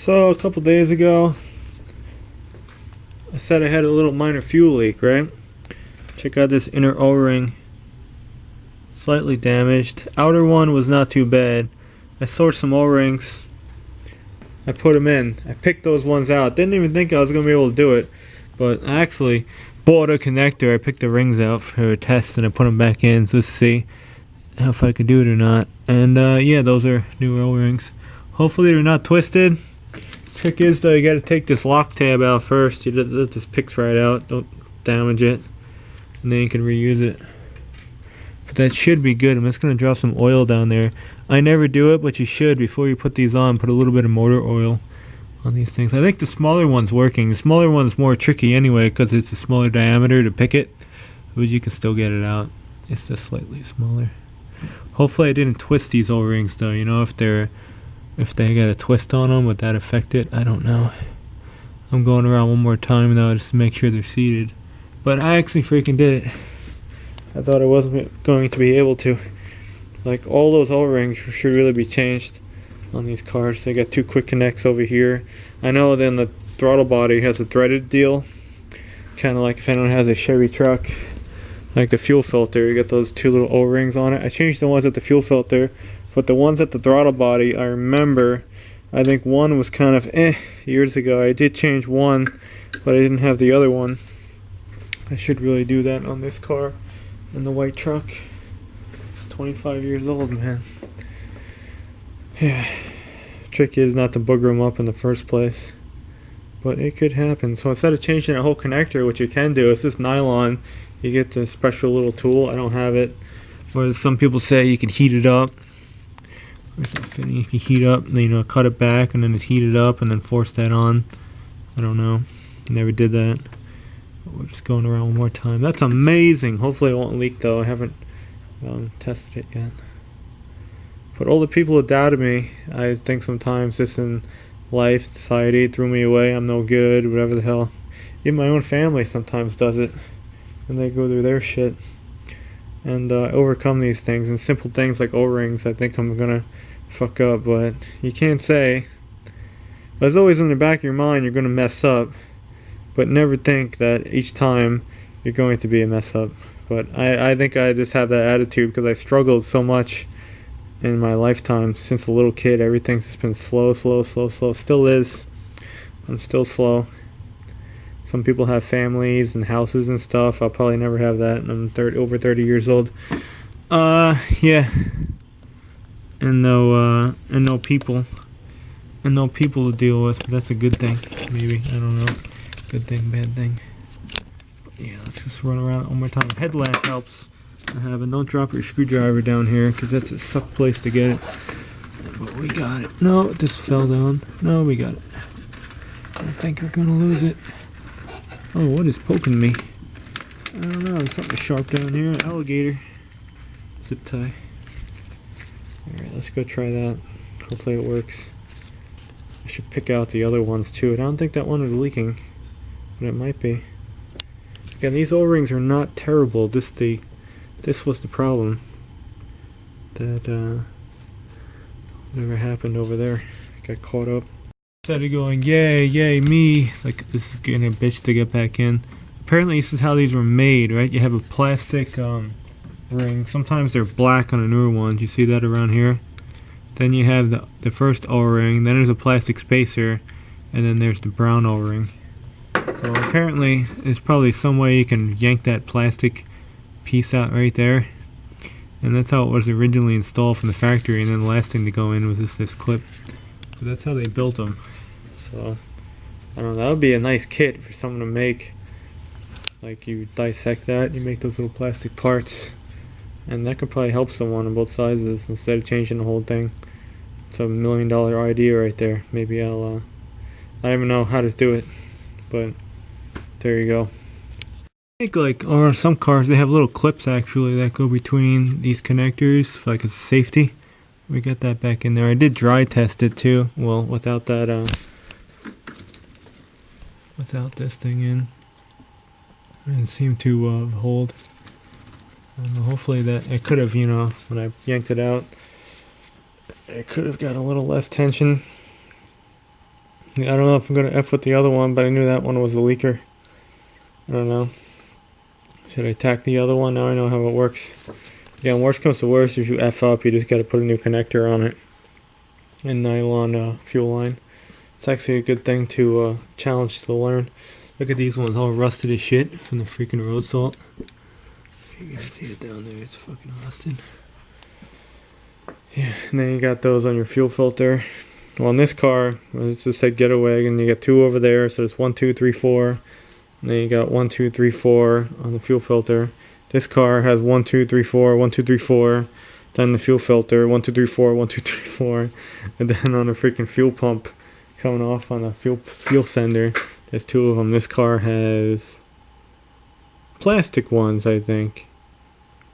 So a couple days ago, I said I had a little minor fuel leak, right? Check out this inner O-ring. Slightly damaged. Outer one was not too bad. I sourced some O-rings. I put them in. I picked those ones out. Didn't even think I was going to be able to do it. But I actually bought a connector. I picked the rings out for a test and I put them back in so to see if I could do it or not. And yeah, those are new O-rings. Hopefully they're not twisted. Trick is though, you got to take this lock tab out first. You let this picks right out. Don't damage it. And then you can reuse it. But that should be good. I'm just going to drop some oil down there. I never do it, but you should. Before you put these on, put a little bit of motor oil on these things. I think the smaller one's working. The smaller one's more tricky anyway because it's a smaller diameter to pick it. But you can still get it out. It's just slightly smaller. Hopefully I didn't twist these O-rings though. You know, if they got a twist on them, would that affect it? I don't know. I'm going around one more time though just to make sure they're seated. But I actually freaking did it. I thought I wasn't going to be able to. Like, all those O-rings should really be changed on these cars. They got two quick connects over here. I know then the throttle body has a threaded deal. Kind of like if anyone has a Chevy truck. Like the fuel filter, you got those two little O-rings on it. I changed the ones at the fuel filter, but the ones at the throttle body, I remember, I think one was kind of years ago. I did change one, but I didn't have the other one. I should really do that on this car. In the white truck. It's 25 years old, man. Yeah. Trick is not to booger them up in the first place. But it could happen. So instead of changing a whole connector, what you can do is this nylon. You get the special little tool. I don't have it. Or some people say you can heat it up. Where's that fitting? You can heat up, you know, cut it back and then it's heated up and then force that on. I don't know. Never did that. We're just going around one more time. That's amazing. Hopefully it won't leak though. I haven't tested it yet. But all the people who doubted me, I think sometimes just in life, society threw me away. I'm no good, whatever the hell. Even my own family sometimes does it. And they go through their shit. And overcome these things. And simple things like O-rings I think I'm going to fuck up. But you can't say. There's always in the back of your mind you're going to mess up. But never think that each time you're going to be a mess up. But I think I just have that attitude because I struggled so much in my lifetime since a little kid. Everything's just been slow. Still is. I'm still slow. Some people have families and houses and stuff. I'll probably never have that. I'm over 30 years old. Yeah. And no people. And no people to deal with. But that's a good thing. Maybe. I don't know. Good thing, bad thing. But yeah, let's just run around one more time. Headlamp helps. And don't drop your screwdriver down here because that's a suck place to get it. But we got it. No, it just fell down. No, we got it. I think we're gonna lose it. Oh, what is poking me? I don't know. There's something sharp down here. Alligator. Zip tie. Alright, let's go try that. Hopefully it works. I should pick out the other ones too. I don't think that one was leaking. But it might be. Again, these O-rings are not terrible. This was the problem. That whatever happened over there. I got caught up. Instead of going, yay, me, like this is getting a bitch to get back in. Apparently this is how these were made, right? You have a plastic ring. Sometimes they're black on the newer ones. You see that around here? Then you have the first O-ring. Then there's a plastic spacer. And then there's the brown O-ring. So apparently there's probably some way you can yank that plastic piece out right there. And that's how it was originally installed from the factory. And then the last thing to go in was this clip. So that's how they built them. So I don't know, that would be a nice kit for someone to make. Like you dissect that, you make those little plastic parts. And that could probably help someone on both sizes instead of changing the whole thing. It's a $1 million idea right there. Maybe I don't even know how to do it. But there you go. I think like, or some cars, they have little clips actually that go between these connectors for like a safety. We got that back in there. I did dry test it too. Well, without that, without this thing in. It didn't seem to hold. Hopefully that, it could have, you know, when I yanked it out, it could have got a little less tension. I don't know if I'm gonna F with the other one, but I knew that one was the leaker. I don't know. Should I attack the other one? Now I know how it works. Yeah, worst comes to worst, if you F up, you just gotta put a new connector on it. And nylon fuel line. It's actually a good thing to challenge to learn. Look at these ones, all rusted as shit from the freaking road salt. You can see it down there, it's fucking rusted. Yeah, and then you got those on your fuel filter. Well, in this car, it's just said Ghetto Wagon, you got 2 over there, so it's 1, 2, 3, 4. And then you got 1, 2, 3, 4 on the fuel filter. This car has 1, 2, 3, 4, 1, 2, 3, 4. Then the fuel filter, 1, 2, 3, 4, 1, 2, 3, 4. And then on the freaking fuel pump coming off on the fuel sender, there's 2 of them. This car has plastic ones, I think.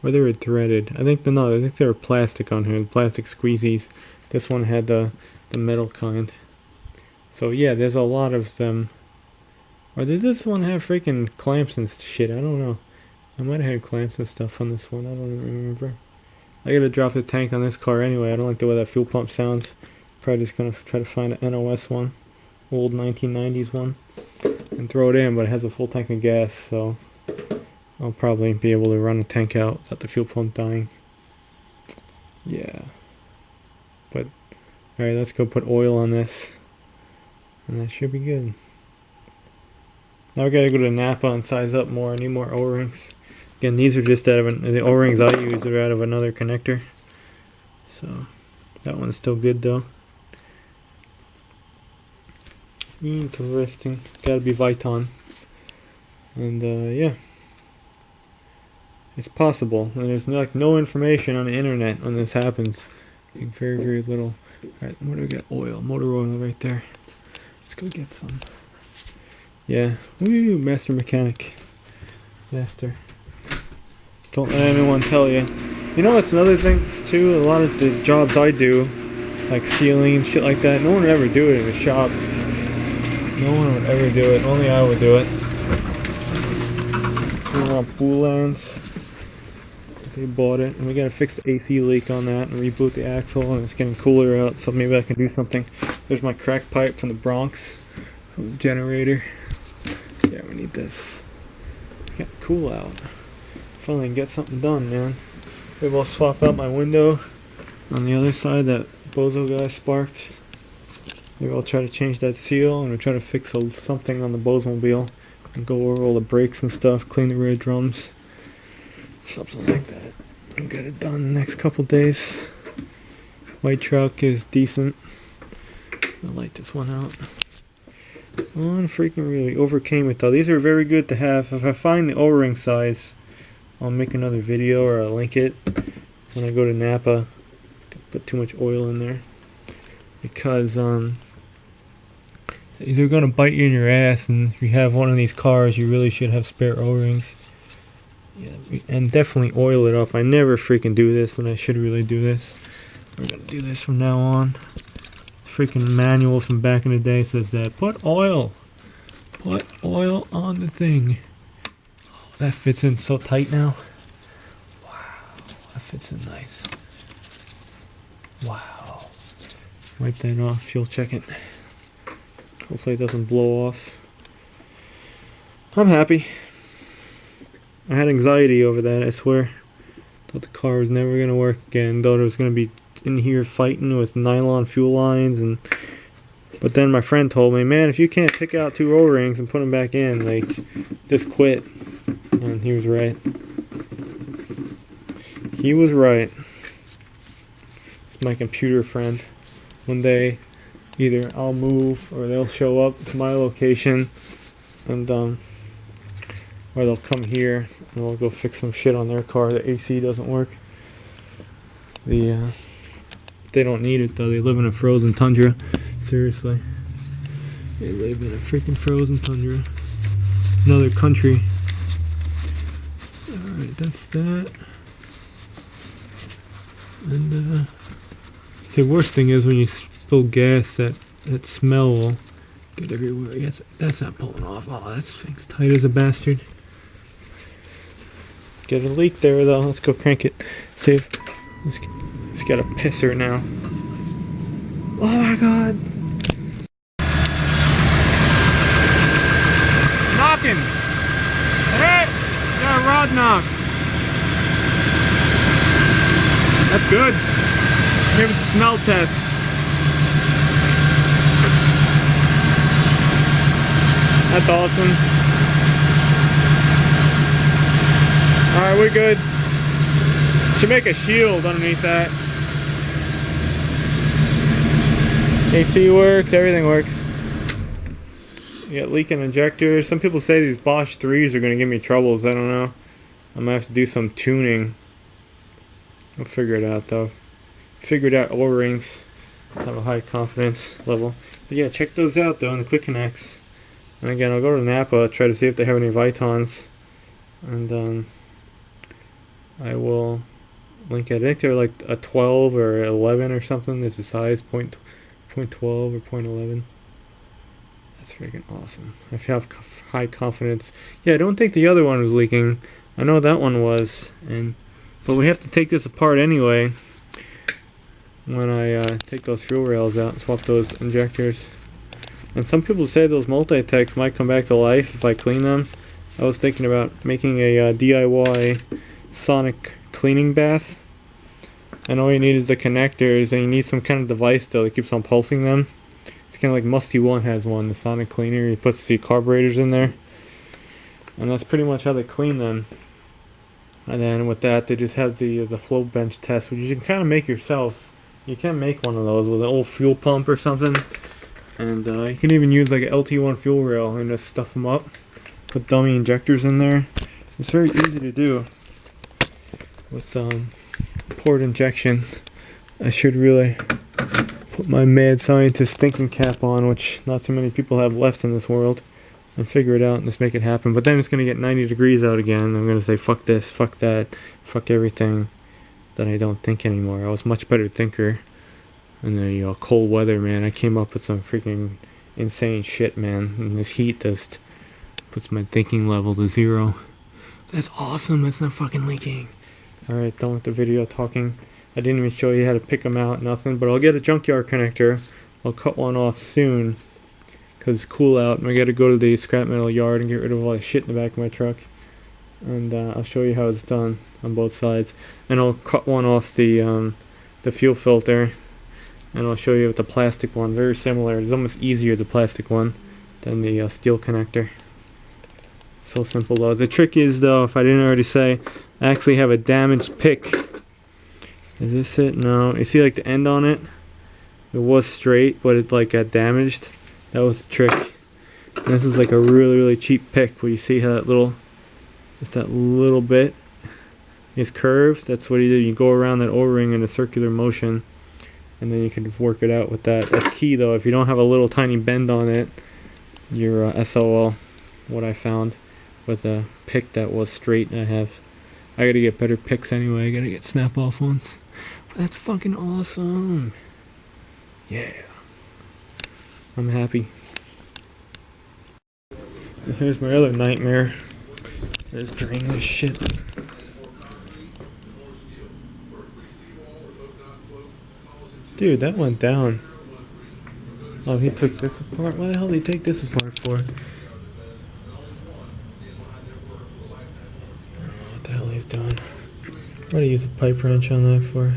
Or they were threaded. I think they were plastic on here, the plastic squeezies. This one had the metal kind. So yeah, there's a lot of them. Or did this one have freaking clamps and shit? I don't know. I might have had clamps and stuff on this one. I don't even remember. I gotta drop the tank on this car anyway. I don't like the way that fuel pump sounds. Probably just gonna try to find an NOS one. Old 1990s one. And throw it in, but it has a full tank of gas, so I'll probably be able to run the tank out without the fuel pump dying. Yeah. But, alright, let's go put oil on this. And that should be good. Now we gotta go to Napa and size up more. I need more O-rings. Again, these are just out of the O-rings I use are out of another connector. So, that one's still good though. Interesting. Gotta be Viton. And yeah. It's possible. And there's no information on the internet when this happens. Like very, very little. Alright, what do we got? Oil. Motor oil right there. Let's go get some. Yeah. Woo! Master mechanic. Master. Don't let anyone tell you. You know what's another thing too? A lot of the jobs I do, like sealing and shit like that, no one would ever do it in a shop. No one would ever do it. Only I would do it. We want Boulans. They bought it, and we gotta fix the AC leak on that and reboot the axle, and it's getting cooler out, so maybe I can do something. There's my crack pipe from the Bronx generator. Yeah, we need this. It's getting cool out. Finally get something done, man. Maybe I'll swap out my window on the other side that bozo guy sparked. Maybe I'll try to change that seal, and I'll try to fix something on the Bozemobile and go over all the brakes and stuff, clean the rear drums. Something like that. I'll get it done the next couple days. White truck is decent. I'll light this one out. Freaking really overcame it though. These are very good to have. If I find the O-ring size, I'll make another video or I'll link it when I go to Napa. Put too much oil in there. Because these are gonna bite you in your ass, and if you have one of these cars, you really should have spare O-rings. Yeah, and definitely oil it up. I never freaking do this, and I should really do this. We're gonna do this from now on. Freaking manual from back in the day says that. Put oil on the thing. Oh, that fits in so tight now. Wow, that fits in nice. Wow. Wipe that off, fuel check it. Hopefully it doesn't blow off. I'm happy. I had anxiety over that, I swear. Thought the car was never going to work again. Thought it was going to be in here fighting with nylon fuel lines. But then my friend told me, man, if you can't pick out 2 O-rings and put them back in, like, just quit. And he was right. He was right. It's my computer friend. One day, either I'll move or they'll show up to my location and or they'll come here and we'll go fix some shit on their car. The AC doesn't work. They don't need it though. They live in a frozen tundra. Seriously. They live in a freaking frozen tundra. Another country. Alright, that's that. And the worst thing is when you spill gas, that smell will get everywhere. Yes, that's not pulling off. Oh, that thing's tight as a bastard. Get a leak there though. Let's go crank it. See if it's got a pisser now. Oh my god. rod knock. That's good. Give it a smell test. That's awesome. Alright, we're good. Should make a shield underneath that. AC works, everything works. You got leaking injectors. Some people say these Bosch 3s are going to give me troubles. I don't know. I'm going to have to do some tuning. I'll figure it out though. Figured out O-rings. Have a high confidence level. But yeah, check those out though in the quick connects. And again, I'll go to Napa, try to see if they have any Vitons. And I will link it. I think they're like a 12 or 11 or something. Is the size, .12 or .11. That's freaking awesome. I have high confidence. Yeah, I don't think the other one was leaking. I know that one was. But we have to take this apart anyway when I take those fuel rails out and swap those injectors. And some people say those multi-techs might come back to life if I clean them. I was thinking about making a DIY sonic cleaning bath. And all you need is the connectors, and you need some kind of device though that keeps on pulsing them. It's kind of like Musty One has one, the sonic cleaner. He puts the carburetors in there. And that's pretty much how they clean them. And then with that, they just have the float bench test, which you can kind of make yourself. You can make one of those with an old fuel pump or something. And you can even use like an LT1 fuel rail and just stuff them up. Put dummy injectors in there. It's very easy to do with port injection. I should really put my mad scientist thinking cap on, which not too many people have left in this world, and figure it out and just make it happen. But then it's going to get 90 degrees out again. I'm going to say fuck this, fuck that, fuck everything that I don't think anymore. I was a much better thinker in the cold weather, man. I came up with some freaking insane shit, man. And this heat just puts my thinking level to 0. That's awesome. That's not fucking leaking. Alright, done with the video talking. I didn't even show you how to pick them out, nothing. But I'll get a junkyard connector. I'll cut one off soon, because it's cool out. And I got to go to the scrap metal yard and get rid of all the shit in the back of my truck. And I'll show you how it's done on both sides. And I'll cut one off the fuel filter. And I'll show you with the plastic one. Very similar. It's almost easier, the plastic one, than the steel connector. So simple though. The trick is though, if I didn't already say, I actually have a damaged pick. Is this it? No. You see like the end on it? It was straight, but it like got damaged. That was the trick. And this is like a really, really cheap pick, but you see how that little, just that little bit is curved. That's what you do. You go around that O-ring in a circular motion, and then you can work it out with that. That's key though. If you don't have a little tiny bend on it, you're SOL. What I found with a pick that was straight. I gotta get better picks anyway. I gotta get snap-off ones. But that's fucking awesome. Yeah. I'm happy. And here's my other nightmare. Just drain this shit. Dude, that went down. Oh, he took this apart? Why the hell did he take this apart for? I don't know what the hell he's doing. What do you use a pipe wrench on that for?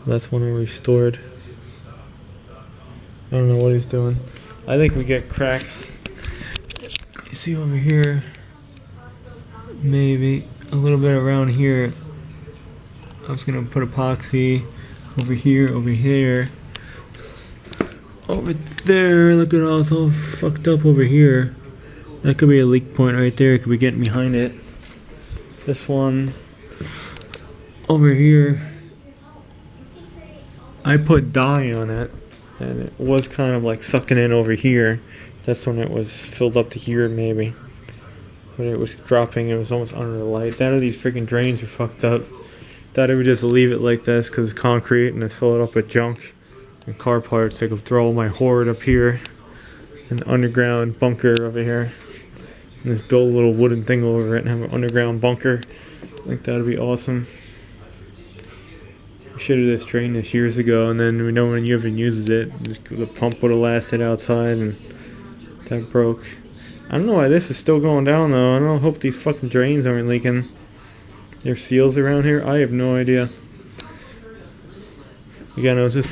That's one I restored. I don't know what he's doing. I think we get cracks. You see over here, maybe a little bit around here. I was gonna put epoxy over here, over there. Look at all, it's all fucked up over here. That could be a leak point right there. It could be getting behind it. This one over here, I put dye on it, and it was kind of like sucking in over here. That's when it was filled up to here, maybe. But it was dropping. It was almost under the light. That or these freaking drains are fucked up. Thought I would just leave it like this because it's concrete and just fill it up with junk and car parts. I could throw all my hoard up here in the underground bunker over here, and just build a little wooden thing over it and have an underground bunker. I think that would be awesome. I should have just drained this years ago, and then we know when you ever uses it, the pump would have lasted outside, and that broke. I don't know why this is still going down though. I don't hope these fucking drains aren't leaking. There's seals around here. I have no idea. Again, it was just